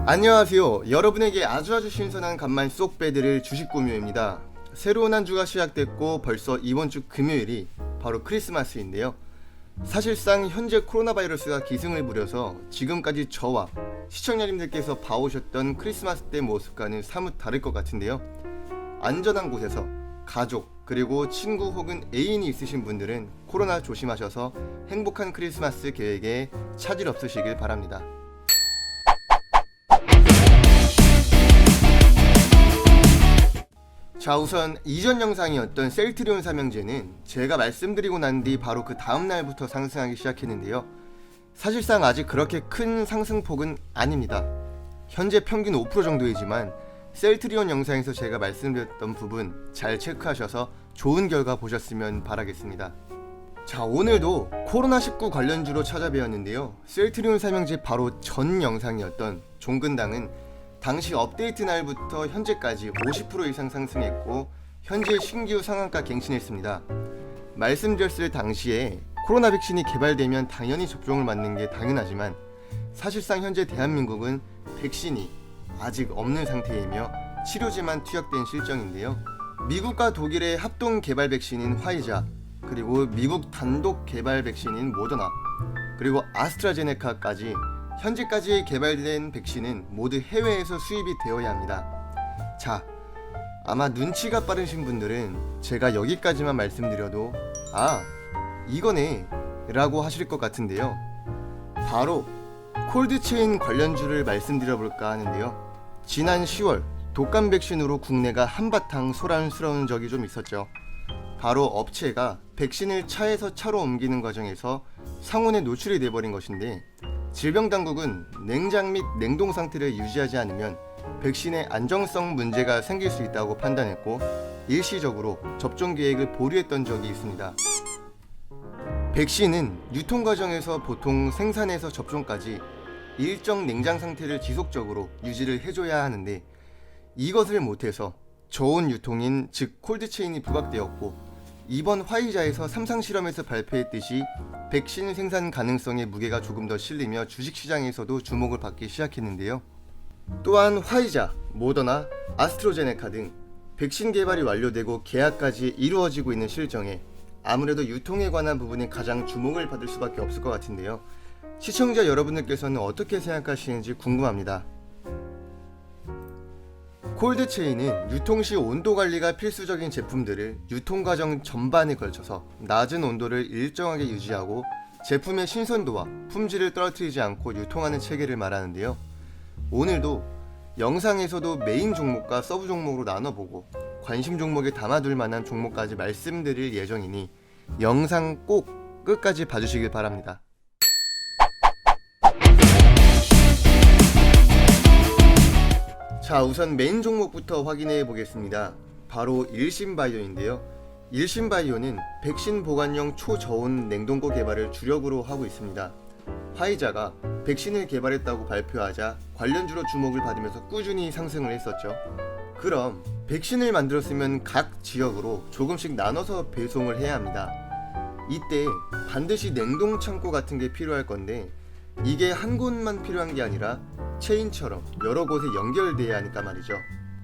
안녕하세요. 여러분에게 아주 신선한 간만 쏙 빼드릴 주식구뮤입니다. 새로운 한 주가 시작됐고 벌써 이번 주 금요일이 바로 크리스마스인데요. 사실상 현재 코로나 바이러스가 기승을 부려서 지금까지 저와 시청자님들께서 봐오셨던 크리스마스 때 모습과는 사뭇 다를 것 같은데요. 안전한 곳에서 가족 그리고 친구 혹은 애인이 있으신 분들은 코로나 조심하셔서 행복한 크리스마스 계획에 차질 없으시길 바랍니다. 자, 우선 이전 영상이었던 셀트리온 삼형제는 제가 말씀드리고 난 뒤 바로 그 다음날부터 상승하기 시작했는데요. 사실상 아직 그렇게 큰 상승폭은 아닙니다. 현재 평균 5% 정도이지만 셀트리온 영상에서 제가 말씀드렸던 부분 잘 체크하셔서 좋은 결과 보셨으면 바라겠습니다. 자, 오늘도 코로나19 관련주로 찾아뵈었는데요. 셀트리온 삼형제 바로 전 영상이었던 종근당은 당시 업데이트 날부터 현재까지 50% 이상 상승했고 현재 신규 상한가 갱신했습니다. 말씀드렸을 당시에 코로나 백신이 개발되면 당연히 접종을 맞는 게 당연하지만 사실상 현재 대한민국은 백신이 아직 없는 상태이며 치료제만 투약된 실정인데요. 미국과 독일의 합동 개발 백신인 화이자, 그리고 미국 단독 개발 백신인 모더나, 그리고 아스트라제네카까지 현재까지 개발된 백신은 모두 해외에서 수입이 되어야 합니다. 자, 아마 눈치가 빠르신 분들은 제가 여기까지만 말씀드려도 아, 이거네 라고 하실 것 같은데요. 바로 콜드체인 관련주를 말씀드려볼까 하는데요. 지난 10월 독감 백신으로 국내가 한바탕 소란스러운 적이 좀 있었죠. 바로 업체가 백신을 차에서 차로 옮기는 과정에서 상온에 노출이 돼버린 것인데 질병당국은 냉장 및 냉동 상태를 유지하지 않으면 백신의 안정성 문제가 생길 수 있다고 판단했고 일시적으로 접종 계획을 보류했던 적이 있습니다. 백신은 유통 과정에서 보통 생산에서 접종까지 일정 냉장 상태를 지속적으로 유지를 해줘야 하는데 이것을 못해서 저온 유통인 즉 콜드체인이 부각되었고 이번 화이자에서 3상 실험에서 발표했듯이 백신 생산 가능성의 무게가 조금 더 실리며 주식시장에서도 주목을 받기 시작했는데요. 또한 화이자, 모더나, 아스트로제네카 등 백신 개발이 완료되고 계약까지 이루어지고 있는 실정에 아무래도 유통에 관한 부분에 가장 주목을 받을 수밖에 없을 것 같은데요. 시청자 여러분들께서는 어떻게 생각하시는지 궁금합니다. 콜드체인은 유통시 온도 관리가 필수적인 제품들을 유통 과정 전반에 걸쳐서 낮은 온도를 일정하게 유지하고 제품의 신선도와 품질을 떨어뜨리지 않고 유통하는 체계를 말하는데요. 오늘도 영상에서도 메인 종목과 서브 종목으로 나눠보고 관심 종목에 담아둘 만한 종목까지 말씀드릴 예정이니 영상 꼭 끝까지 봐주시길 바랍니다. 자, 우선 메인 종목부터 확인해 보겠습니다. 바로 일신바이오인데요. 일신바이오는 백신 보관용 초저온 냉동고 개발을 주력으로 하고 있습니다. 화이자가 백신을 개발했다고 발표하자 관련주로 주목을 받으면서 꾸준히 상승을 했었죠. 그럼 백신을 만들었으면 각 지역으로 조금씩 나눠서 배송을 해야 합니다. 이때 반드시 냉동 창고 같은 게 필요할 건데 이게 한 곳만 필요한 게 아니라 체인처럼 여러 곳에 연결돼야 하니까 말이죠.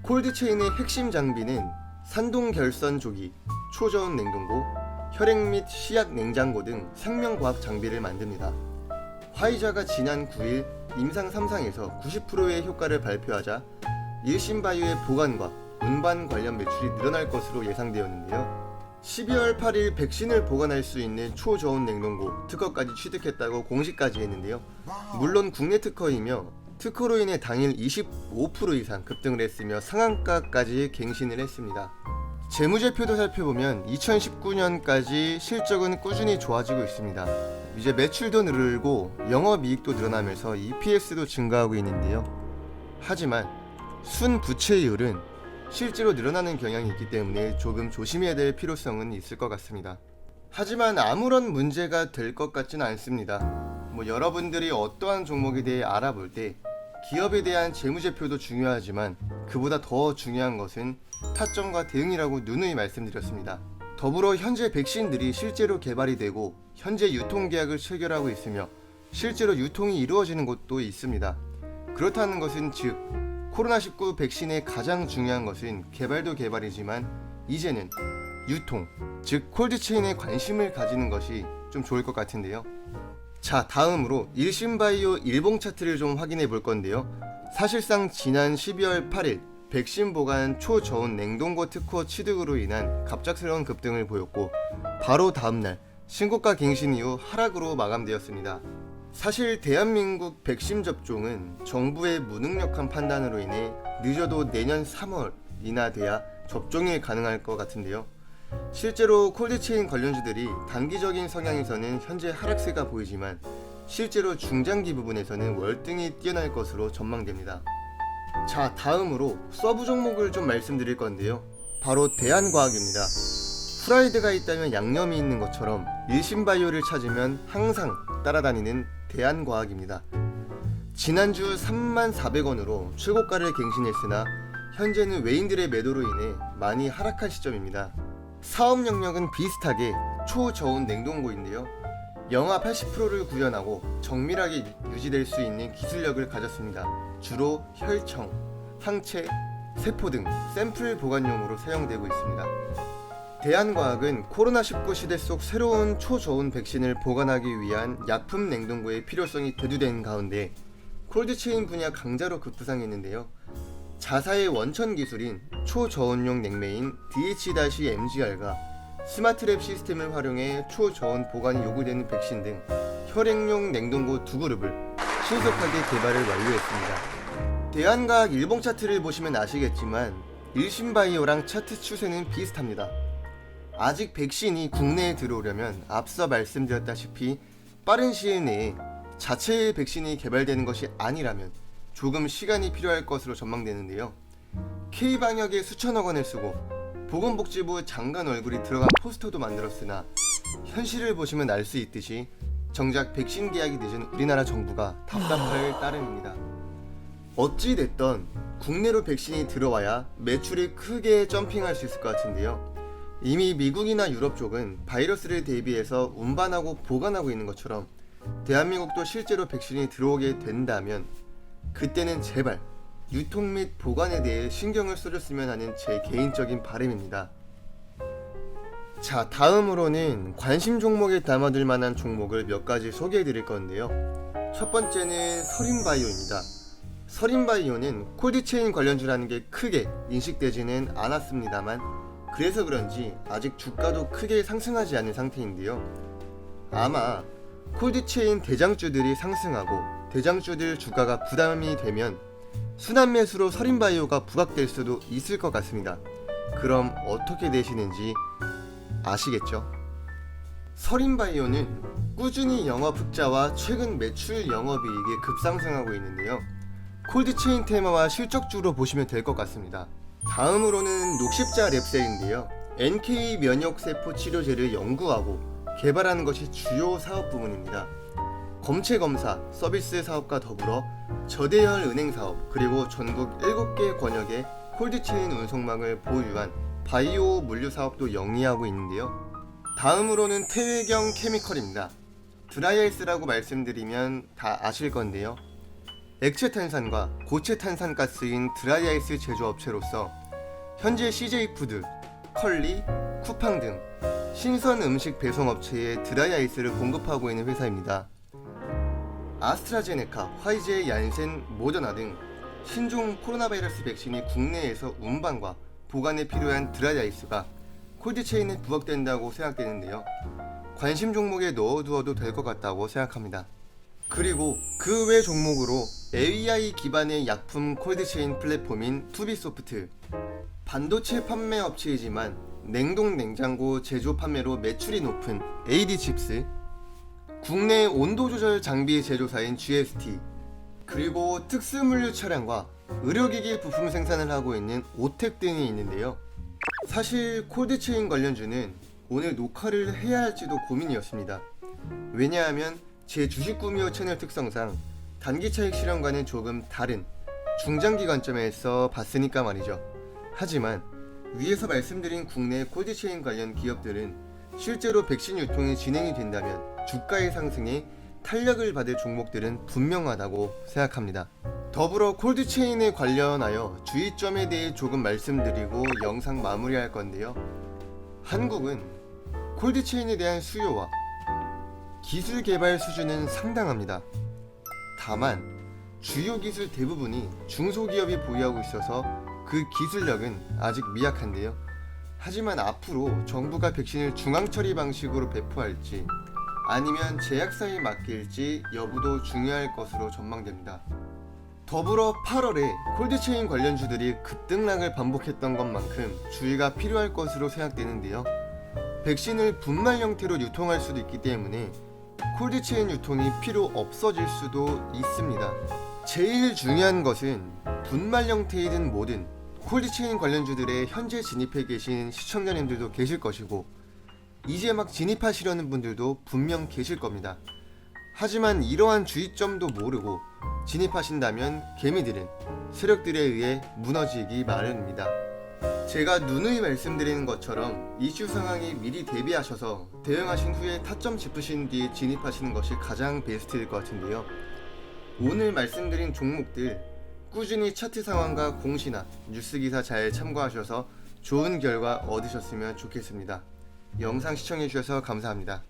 콜드체인의 핵심 장비는 산동 결선 조기, 초저온 냉동고, 혈액 및 시약 냉장고 등 생명과학 장비를 만듭니다. 화이자가 지난 9일 임상 3상에서 90%의 효과를 발표하자 일신바이오의 보관과 운반 관련 매출이 늘어날 것으로 예상되었는데요. 12월 8일 백신을 보관할 수 있는 초저온 냉동고 특허까지 취득했다고 공시까지 했는데요. 물론 국내 특허이며 특허로 인해 당일 25% 이상 급등을 했으며 상한가까지 갱신을 했습니다. 재무제표도 살펴보면 2019년까지 실적은 꾸준히 좋아지고 있습니다. 이제 매출도 늘고 영업이익도 늘어나면서 EPS도 증가하고 있는데요. 하지만 순부채율은 실제로 늘어나는 경향이 있기 때문에 조금 조심해야 될 필요성은 있을 것 같습니다. 하지만 아무런 문제가 될 것 같지는 않습니다. 여러분들이 어떠한 종목에 대해 알아볼 때 기업에 대한 재무제표도 중요하지만 그보다 더 중요한 것은 타점과 대응이라고 누누이 말씀드렸습니다. 더불어 현재 백신들이 실제로 개발이 되고 현재 유통계약을 체결하고 있으며 실제로 유통이 이루어지는 곳도 있습니다. 그렇다는 것은 즉 코로나19 백신의 가장 중요한 것은 개발도 개발이지만 이제는 유통, 즉 콜드체인에 관심을 가지는 것이 좀 좋을 것 같은데요. 자, 다음으로 일신바이오 일봉 차트를 좀 확인해 볼 건데요. 사실상 지난 12월 8일 백신 보관 초저온 냉동고 특허 취득으로 인한 갑작스러운 급등을 보였고 바로 다음날 신고가 갱신 이후 하락으로 마감되었습니다. 사실 대한민국 백신 접종은 정부의 무능력한 판단으로 인해 늦어도 내년 3월이나 돼야 접종이 가능할 것 같은데요. 실제로 콜드체인 관련주들이 단기적인 성향에서는 현재 하락세가 보이지만 실제로 중장기 부분에서는 월등히 뛰어날 것으로 전망됩니다. 자, 다음으로 서브 종목을 좀 말씀드릴 건데요. 바로 대한과학입니다. 프라이드가 있다면 양념이 있는 것처럼 일신바이오를 찾으면 항상 따라다니는 대한과학입니다. 지난주 34,400원으로 최고가를 갱신했으나 현재는 외인들의 매도로 인해 많이 하락한 시점입니다. 사업 영역은 비슷하게 초저온 냉동고인데요. 영하 80%를 구현하고 정밀하게 유지될 수 있는 기술력을 가졌습니다. 주로 혈청, 항체, 세포 등 샘플 보관용으로 사용되고 있습니다. 대한과학은 코로나19 시대 속 새로운 초저온 백신을 보관하기 위한 약품 냉동고의 필요성이 대두된 가운데 콜드체인 분야 강자로 급부상했는데요. 자사의 원천 기술인 초저온용 냉매인 DH-MGR과 스마트랩 시스템을 활용해 초저온 보관이 요구되는 백신 등 혈액용 냉동고 두 그룹을 신속하게 개발을 완료했습니다. 대한과학 일봉 차트를 보시면 아시겠지만 일신바이오랑 차트 추세는 비슷합니다. 아직 백신이 국내에 들어오려면 앞서 말씀드렸다시피 빠른 시일 내에 자체의 백신이 개발되는 것이 아니라면 조금 시간이 필요할 것으로 전망되는데요. K방역에 수천억 원을 쓰고 보건복지부 장관 얼굴이 들어간 포스터도 만들었으나 현실을 보시면 알 수 있듯이 정작 백신 계약이 늦은 우리나라 정부가 답답할 따름입니다. 어찌됐던 국내로 백신이 들어와야 매출이 크게 점핑할 수 있을 것 같은데요. 이미 미국이나 유럽 쪽은 바이러스를 대비해서 운반하고 보관하고 있는 것처럼 대한민국도 실제로 백신이 들어오게 된다면 그때는 제발 유통 및 보관에 대해 신경을 써줬으면 하는 제 개인적인 바람입니다. 자, 다음으로는 관심 종목에 담아둘 만한 종목을 몇 가지 소개해 드릴 건데요. 첫 번째는 서린바이오입니다. 서린바이오는 콜드체인 관련주라는 게 크게 인식되지는 않았습니다만 그래서 그런지 아직 주가도 크게 상승하지 않은 상태인데요. 아마 콜드체인 대장주들이 상승하고 대장주들 주가가 부담이 되면 순환매수로 서린바이오가 부각될 수도 있을 것 같습니다. 그럼 어떻게 되시는지 아시겠죠? 서린바이오는 꾸준히 영업 흑자와 최근 매출 영업이익이 급상승하고 있는데요. 콜드체인 테마와 실적주로 보시면 될 것 같습니다. 다음으로는 녹십자 랩셀인데요. NK 면역세포 치료제를 연구하고 개발하는 것이 주요 사업 부문입니다. 검체검사 서비스 사업과 더불어 저대열 은행 사업 그리고 전국 7개 권역의 콜드체인 운송망을 보유한 바이오 물류 사업도 영위하고 있는데요. 다음으로는 태외경 케미컬입니다. 드라이아이스라고 말씀드리면 다 아실 건데요. 액체탄산과 고체탄산가스인 드라이아이스 제조업체로서 현재 CJ푸드, 컬리, 쿠팡 등 신선 음식 배송업체에 드라이아이스를 공급하고 있는 회사입니다. 아스트라제네카, 화이제, 얀센, 모더나 등 신종 코로나 바이러스 백신이 국내에서 운반과 보관에 필요한 드라이아이스가 콜드체인에 부각된다고 생각되는데요. 관심 종목에 넣어두어도 될 것 같다고 생각합니다. 그리고 그 외 종목으로 AI 기반의 약품 콜드체인 플랫폼인 투비소프트, 반도체 판매 업체이지만 냉동 냉장고 제조 판매로 매출이 높은 AD칩스, 국내 온도 조절 장비 제조사인 GST, 그리고 특수물류 차량과 의료기기 부품 생산을 하고 있는 오텍 등이 있는데요. 사실 콜드체인 관련주는 오늘 녹화를 해야 할지도 고민이었습니다. 왜냐하면 제 주식 구미호 채널 특성상 단기 차익 실현과는 조금 다른 중장기 관점에서 봤으니까 말이죠. 하지만 위에서 말씀드린 국내 콜드체인 관련 기업들은 실제로 백신 유통이 진행이 된다면 주가의 상승에 탄력을 받을 종목들은 분명하다고 생각합니다. 더불어 콜드체인에 관련하여 주의점에 대해 조금 말씀드리고 영상 마무리할 건데요. 한국은 콜드체인에 대한 수요와 기술 개발 수준은 상당합니다. 다만 주요 기술 대부분이 중소기업이 보유하고 있어서 그 기술력은 아직 미약한데요. 하지만 앞으로 정부가 백신을 중앙처리 방식으로 배포할지 아니면 제약사에 맡길지 여부도 중요할 것으로 전망됩니다. 더불어 8월에 콜드체인 관련주들이 급등락을 반복했던 것만큼 주의가 필요할 것으로 생각되는데요. 백신을 분말 형태로 유통할 수도 있기 때문에 콜드체인 유통이 필요 없어질 수도 있습니다. 제일 중요한 것은 분말 형태이든 뭐든 콜드체인 관련주들에 현재 진입해 계신 시청자님들도 계실 것이고 이제 막 진입하시려는 분들도 분명 계실 겁니다. 하지만 이러한 주의점도 모르고 진입하신다면 개미들은 세력들에 의해 무너지기 마련입니다. 제가 누누이 말씀드리는 것처럼 이슈 상황에 미리 대비하셔서 대응하신 후에 타점 짚으신 뒤에 진입하시는 것이 가장 베스트일 것 같은데요. 오늘 말씀드린 종목들 꾸준히 차트 상황과 공시나 뉴스 기사 잘 참고하셔서 좋은 결과 얻으셨으면 좋겠습니다. 영상 시청해주셔서 감사합니다.